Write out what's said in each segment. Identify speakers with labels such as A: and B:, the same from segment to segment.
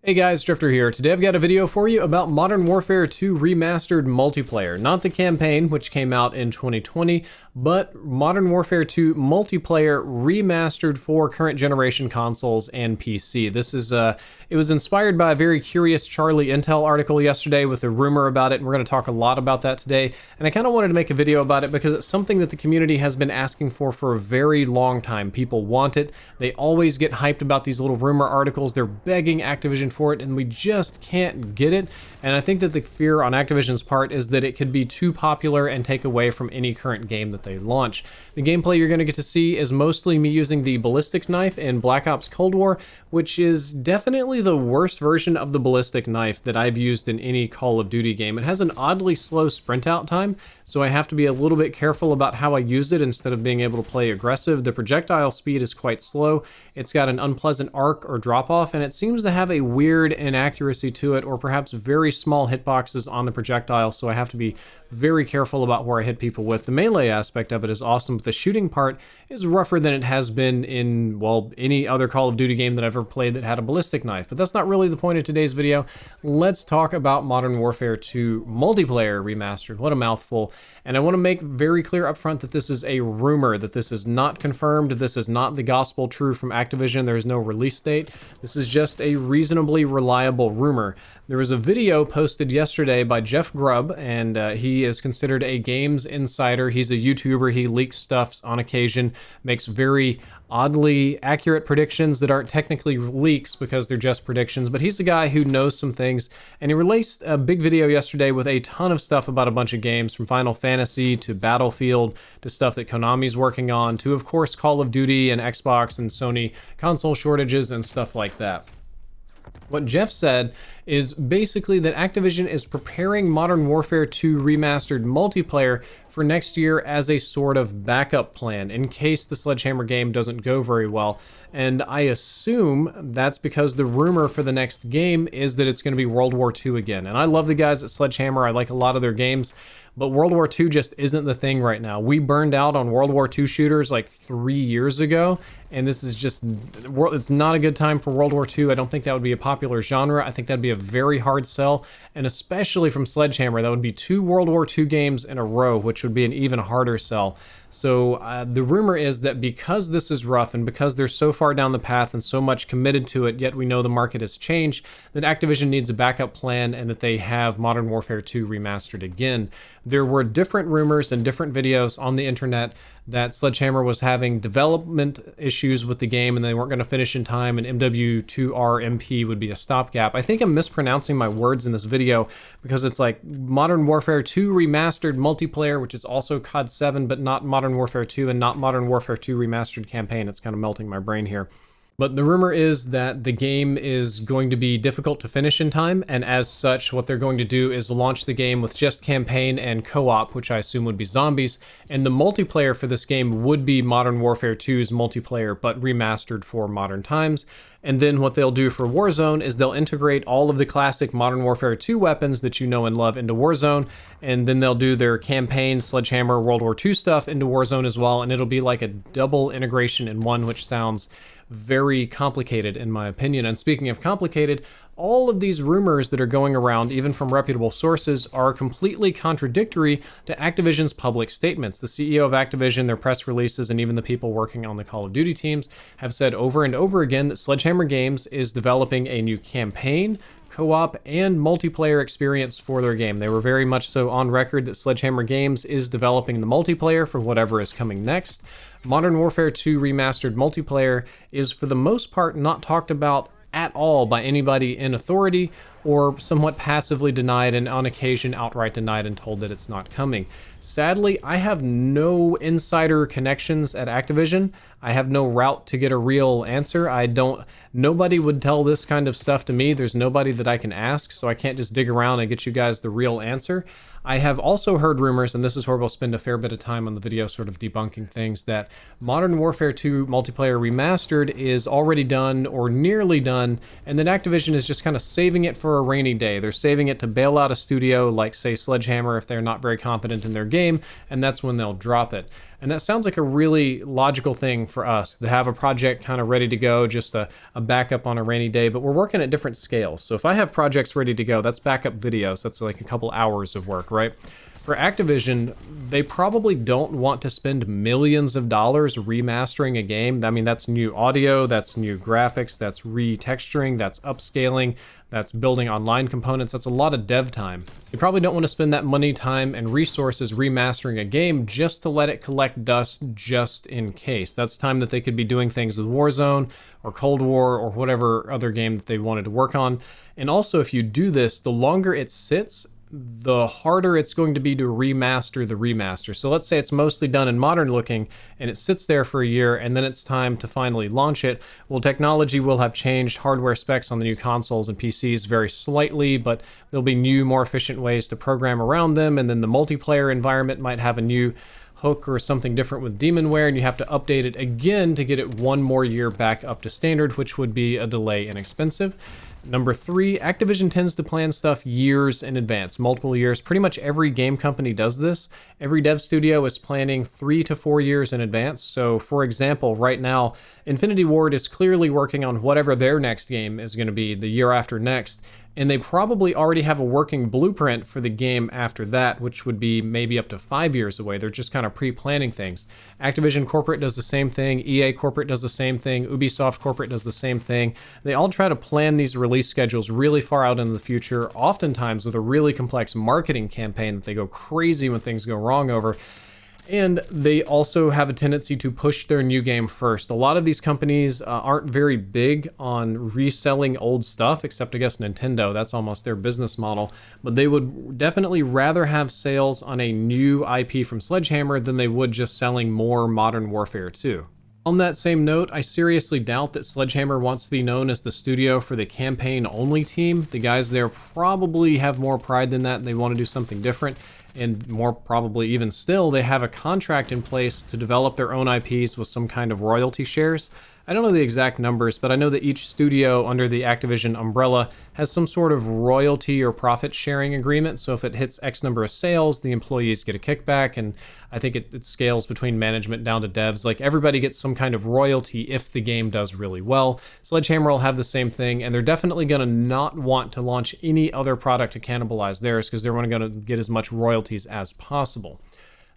A: Hey guys, Drifter here. Today I've got a video for you about Modern Warfare 2 Remastered Multiplayer. Not the campaign, which came out in 2020, but Modern Warfare 2 Multiplayer Remastered for current generation consoles and PC. It was inspired by a very curious Charlie Intel article yesterday with a rumor about it, and we're going to talk a lot about that today. And I kind of wanted to make a video about it because it's something that the community has been asking for a very long time. People want it. They always get hyped about these little rumor articles. They're begging Activision for it, and we just can't get it. And I think that the fear on Activision's part is that it could be too popular and take away from any current game that they launch. The gameplay you're going to get to see is mostly me using the ballistics knife in Black Ops Cold War, which is definitely the worst version of the ballistic knife that I've used in any Call of Duty game. It has an oddly slow sprint out time, so I have to be a little bit careful about how I use it instead of being able to play aggressive. The projectile speed is quite slow. It's got an unpleasant arc or drop off, and it seems to have a weird inaccuracy to it, or perhaps very small hitboxes on the projectile, so I have to be very careful about where I hit people with. The melee aspect of it is awesome, but the shooting part is rougher than it has been in, well, any other Call of Duty game that I've ever played that had a ballistic knife. But that's not really the point of today's video. Let's talk about Modern Warfare 2 Multiplayer Remastered. What a mouthful. And I want to make very clear up front that this is a rumor, that this is not confirmed. This is not the gospel true from Activision. There is no release date. This is just a reasonably reliable rumor. There was a video posted yesterday by Jeff Grubb, and he is considered a games insider. He's a YouTuber. He leaks stuff on occasion, makes very oddly accurate predictions that aren't technically leaks because they're just predictions, but he's a guy who knows some things, and he released a big video yesterday with a ton of stuff about a bunch of games, from Final Fantasy to Battlefield to stuff that Konami's working on to, of course, Call of Duty and Xbox and Sony console shortages and stuff like that. What Jeff said is basically that Activision is preparing Modern Warfare 2 Remastered Multiplayer for next year as a sort of backup plan in case the Sledgehammer game doesn't go very well. And I assume that's because the rumor for the next game is that it's going to be World War II again. And I love the guys at Sledgehammer. I like a lot of their games. But World War II just isn't the thing right now. We burned out on World War II shooters like 3 years ago, and this is just, it's not a good time for World War II. I don't think that would be a popular genre. I think that'd be a very hard sell, and especially from Sledgehammer, that would be 2 World War II games in a row, which would be an even harder sell. So the rumor is that because this is rough and because they're so far down the path and so much committed to it, yet we know the market has changed, that Activision needs a backup plan and that they have Modern Warfare 2 Remastered again. There were different rumors and different videos on the internet that Sledgehammer was having development issues with the game and they weren't going to finish in time, and MW2R MP would be a stopgap. I think I'm mispronouncing my words in this video because it's like Modern Warfare 2 Remastered Multiplayer, which is also CoD 7, but not Modern Warfare 2 and not Modern Warfare 2 Remastered Campaign. It's kind of melting my brain here. But the rumor is that the game is going to be difficult to finish in time, and as such, what they're going to do is launch the game with just campaign and co-op, which I assume would be zombies, and the multiplayer for this game would be Modern Warfare 2's multiplayer, but remastered for modern times. And then what they'll do for Warzone is they'll integrate all of the classic Modern Warfare 2 weapons that you know and love into Warzone, and then they'll do their campaign, Sledgehammer, World War II stuff into Warzone as well, and it'll be like a double integration in one, which sounds very complicated in my opinion. And speaking of complicated, all of these rumors that are going around, even from reputable sources, are completely contradictory to Activision's public statements. The CEO of Activision, their press releases, and even the people working on the Call of Duty teams have said over and over again that Sledgehammer Games is developing a new campaign, co-op, and multiplayer experience for their game. They were very much so on record that Sledgehammer Games is developing the multiplayer for whatever is coming next. Modern Warfare 2 Remastered Multiplayer is for the most part not talked about at all by anybody in authority, or somewhat passively denied and on occasion outright denied and told that it's not coming. Sadly, I have no insider connections at Activision. I have no route to get a real answer. Nobody would tell this kind of stuff to me. There's nobody that I can ask, so I can't just dig around and get you guys the real answer. I have also heard rumors, and this is where we'll spend a fair bit of time on the video sort of debunking things, that Modern Warfare 2 Multiplayer Remastered is already done or nearly done, and that Activision is just kind of saving it for a rainy day. They're saving it to bail out a studio like, say, Sledgehammer if they're not very confident in their game, and that's when they'll drop it. And that sounds like a really logical thing for us, to have a project kind of ready to go, just a backup on a rainy day, but we're working at different scales. So if I have projects ready to go, that's backup videos, that's like a couple hours of work, right? For Activision, they probably don't want to spend millions of dollars remastering a game. I mean, that's new audio, that's new graphics, that's retexturing, that's upscaling, that's building online components. That's a lot of dev time. You probably don't want to spend that money, time, and resources remastering a game just to let it collect dust just in case. That's time that they could be doing things with Warzone or Cold War or whatever other game that they wanted to work on. And also, if you do this, the longer it sits, the harder it's going to be to remaster the remaster. So let's say it's mostly done in modern looking and it sits there for a year and then it's time to finally launch it. Well, technology will have changed, hardware specs on the new consoles and PCs very slightly, but there'll be new, more efficient ways to program around them, and then the multiplayer environment might have a new hook or something different with Demonware, and you have to update it again to get it one more year back up to standard, which would be a delay and expensive. Number 3, Activision tends to plan stuff years in advance, multiple years. Pretty much every game company does this. Every dev studio is planning 3 to 4 years in advance. So, for example, right now, Infinity Ward is clearly working on whatever their next game is going to be the year after next, and they probably already have a working blueprint for the game after that, which would be maybe up to 5 years away. They're just kind of pre-planning things. Activision Corporate does the same thing. EA Corporate does the same thing. Ubisoft Corporate does the same thing. They all try to plan these release schedules really far out into the future, oftentimes with a really complex marketing campaign that they go crazy when things go wrong over. And they also have a tendency to push their new game first. A lot of these companies aren't very big on reselling old stuff, except I guess Nintendo. That's almost their business model. But they would definitely rather have sales on a new IP from Sledgehammer than they would just selling more Modern Warfare 2. On that same note, I seriously doubt that Sledgehammer wants to be known as the studio for the campaign-only team. The guys there probably have more pride than that, and they want to do something different. And more probably even still, they have a contract in place to develop their own IPs with some kind of royalty shares. I don't know the exact numbers, but I know that each studio under the Activision umbrella has some sort of royalty or profit sharing agreement. So if it hits X number of sales, the employees get a kickback, and I think it scales between management down to devs. Like, everybody gets some kind of royalty if the game does really well. Sledgehammer will have the same thing, and they're definitely going to not want to launch any other product to cannibalize theirs, because they're going to get as much royalties as possible.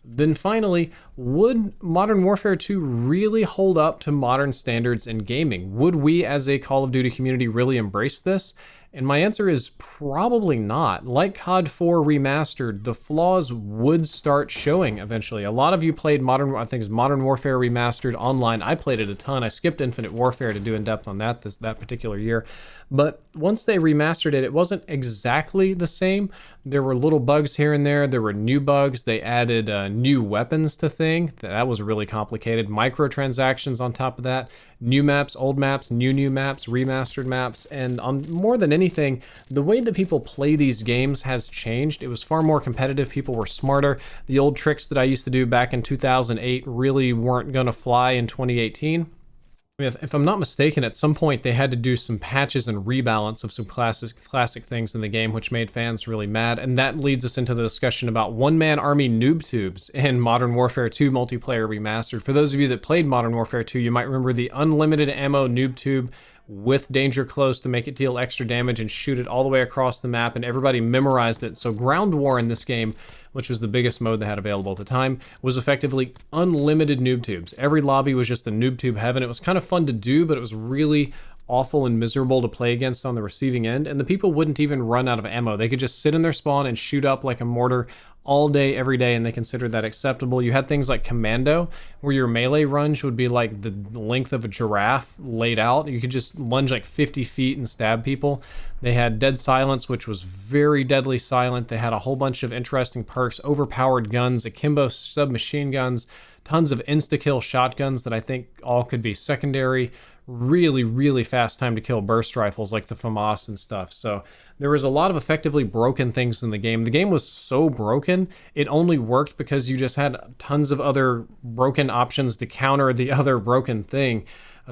A: Then finally, would Modern Warfare 2 really hold up to modern standards in gaming? Would we as a Call of Duty community really embrace this? And my answer is probably not. Like CoD 4 Remastered, the flaws would start showing eventually. A lot of you played Modern Warfare Remastered online. I played it a ton. I skipped Infinite Warfare to do in-depth on that particular year. But once they remastered it, it wasn't exactly the same. There were little bugs here and there. There were new bugs. They added new weapons to thing. That was really complicated. Microtransactions on top of that. New maps, old maps, new maps, remastered maps. And on more than anything, the way that people play these games has changed. It was far more competitive. People were smarter. The old tricks that I used to do back in 2008 really weren't going to fly in 2018. If I'm not mistaken, at some point they had to do some patches and rebalance of some classic things in the game, which made fans really mad. And that leads us into the discussion about one-man army noob tubes in Modern Warfare 2 Multiplayer Remastered. For those of you that played Modern Warfare 2, you might remember the unlimited ammo noob tube with danger close to make it deal extra damage and shoot it all the way across the map, and everybody memorized it. So Ground War in this game, which was the biggest mode they had available at the time, was effectively unlimited noob tubes. Every lobby was just a noob tube heaven. It was kind of fun to do, but it was really awful and miserable to play against on the receiving end, and the people wouldn't even run out of ammo. They could just sit in their spawn and shoot up like a mortar all day, every day, and they considered that acceptable. You had things like Commando, where your melee range would be like the length of a giraffe laid out. You could just lunge like 50 feet and stab people. They had Dead Silence, which was very deadly silent. They had a whole bunch of interesting perks, overpowered guns, akimbo submachine guns, tons of insta-kill shotguns that I think all could be secondary. Really fast time to kill burst rifles like the FAMAS and stuff. So there was a lot of effectively broken things in the game. The game was so broken, it only worked because you just had tons of other broken options to counter the other broken thing.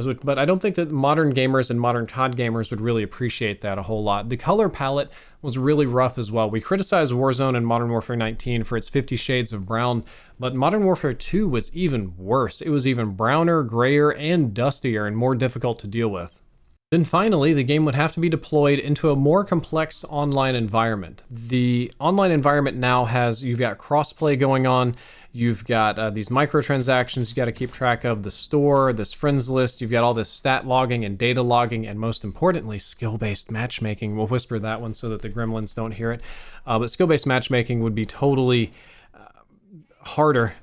A: But I don't think that modern gamers and modern COD gamers would really appreciate that a whole lot. The color palette was really rough as well. We criticized Warzone and Modern Warfare 19 for its 50 shades of brown, but Modern Warfare 2 was even worse. It was even browner, grayer, and dustier and more difficult to deal with. Then finally, the game would have to be deployed into a more complex online environment. The online environment now you've got crossplay going on, you've got these microtransactions you got to keep track of, the store, this friends list, you've got all this stat logging and data logging, and most importantly, skill-based matchmaking. We'll whisper that one so that the gremlins don't hear it. But skill-based matchmaking would be totally harder,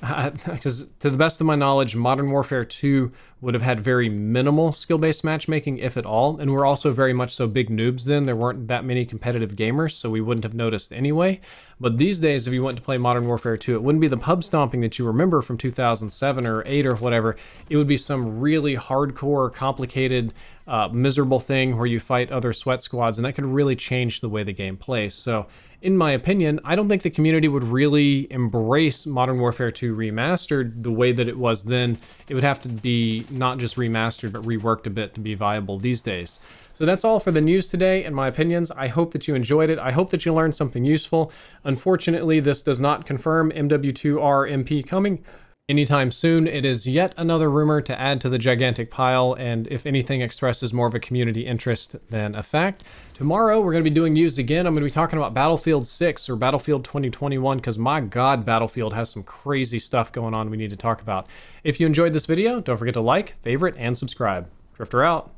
A: because to the best of my knowledge, Modern Warfare 2 would have had very minimal skill-based matchmaking, if at all, and we're also very much so big noobs then. There weren't that many competitive gamers, so we wouldn't have noticed anyway. But these days, if you went to play Modern Warfare 2, it wouldn't be the pub stomping that you remember from 2007 or 8 or whatever. It would be some really hardcore, complicated, miserable thing where you fight other sweat squads, and that could really change the way the game plays. So in my opinion, I don't think the community would really embrace Modern Warfare 2 Remastered the way that it was then. It would have to be not just remastered, but reworked a bit to be viable these days. So that's all for the news today and my opinions. I hope that you enjoyed it. I hope that you learned something useful. Unfortunately, this does not confirm MW2R MP coming anytime soon. It is yet another rumor to add to the gigantic pile, and if anything expresses more of a community interest than a fact. Tomorrow we're going to be doing news again. I'm going to be talking about Battlefield 6 or Battlefield 2021, because my god, Battlefield has some crazy stuff going on we need to talk about. If you enjoyed this video, don't forget to like, favorite, and subscribe. Drifter out.